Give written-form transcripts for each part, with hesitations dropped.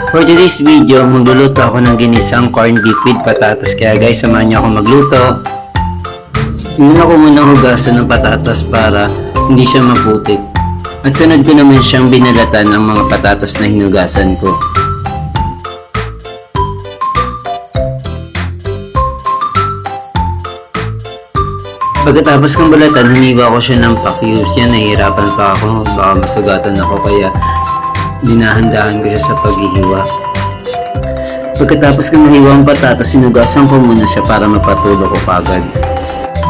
For today's video, magluluto ako ng ginisang corned beef with patatas. Kaya guys, samahan niyo ako magluto. Muna ko munang hugasan ng patatas para hindi siya maputik. At sunod ko naman siyang binalatan ng mga patatas na hinugasan ko. Pagkatapos kong balatan, hiniwa ko siya ng pa-cubes. Yan, nahihirapan pa ako. Baka masugatan ako kaya dinahandahan ko siya sa paghihiwa. Pagkatapos kong mahiwa ang patatas, sinugasan ko muna siya para mapatulo ko kagad.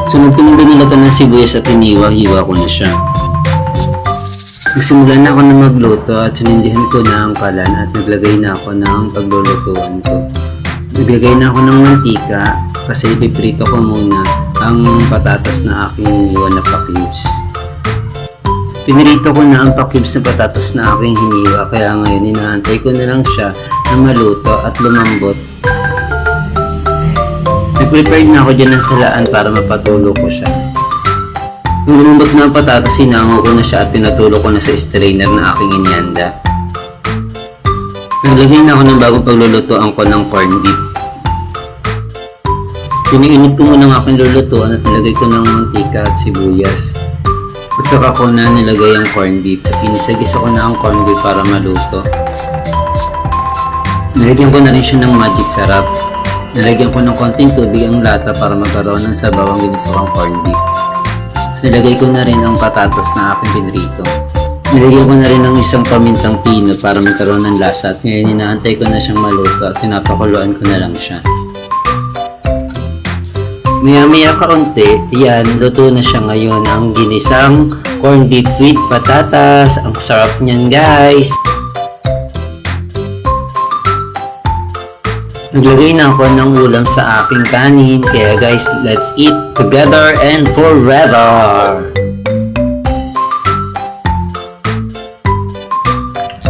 Sunod ko nang binalatan ng sibuyas at hiniwa ko na siya. Nagsimula na ako na magluto at sinindihan ko na ang kalan at naglagay na ako ng paglulutuan ko. Naglagay na ako ng mantika kasi ipiprito ko muna ang patatas na aking hiniwa na pa-cubes. Pinirito ko na ang pa-cubes na patatas na aking hiniwa kaya ngayon inaantay ko na lang siya na maluto at lumambot. Nag-prepare na ako dyan ng salaan para mapatulo ko siya. Nung lumambot na ang patatas, sinango ko na siya at pinatulo ko na sa strainer na aking inihanda. Naglagay na ako ng bagong paglulutoan ko ng corned beef. Piniinit ko muna ang aking lulutuan at nilagay ko ng mantika at sibuyas. At saka ko na nilagay ang corned beef at inisagisa ko na ang corned beef para maluto. Nilagyan ko na rin siya ng magic sarap. Nilagyan ko ng konting tubig ang lata para magkaroon ng sabaw ang ginisokang corned beef. Tapos nilagay ko na rin ang patatas na aking pinrito. Nilagyan ko na rin ng isang pamintang pino para magkaroon ng lasa at ngayon inaantay ko na siyang maluto at pinapakuluan ko na lang siya. Maya-maya kaunti, yan, luto na siya ngayon ang ginisang corned beef with patatas. Ang sarap niyan guys! Naglagay na ako ng ulam sa aking kanin, kaya guys, let's eat together and forever!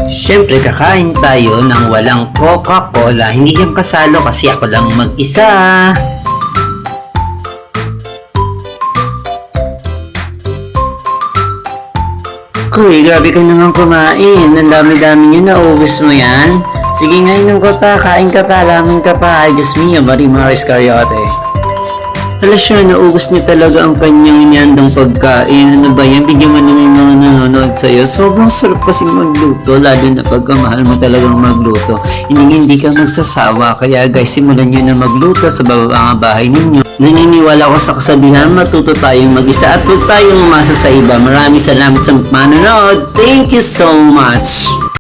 Siyempre, kakain tayo ng walang Coca-Cola. Hindi yung kasalo kasi ako lang mag-isa. Uy, grabe ka naman kumain. Ang dami-dami nyo, naubos mo yan. Sige nga, inom ka pa, kain ka pa, laman ka pa. Ay, Diyos mio, Marimar Iscariote. Hala siya, naubos niya talaga ang kanyang inihandang pagkain. Ano ba yan? Bigyan mo naman yung mga nanonood sa'yo. Sobrang sarap kasi magluto, lalo na pagka mahal mo talagang magluto. Hindi ka magsasawa. Kaya guys, simulan nyo na magluto sa babang bahay ninyo. Naniniwala ko sa kasabihan, matuto tayong mag-isa at huwag tayong umasa sa iba. Maraming salamat sa manonood. Thank you so much!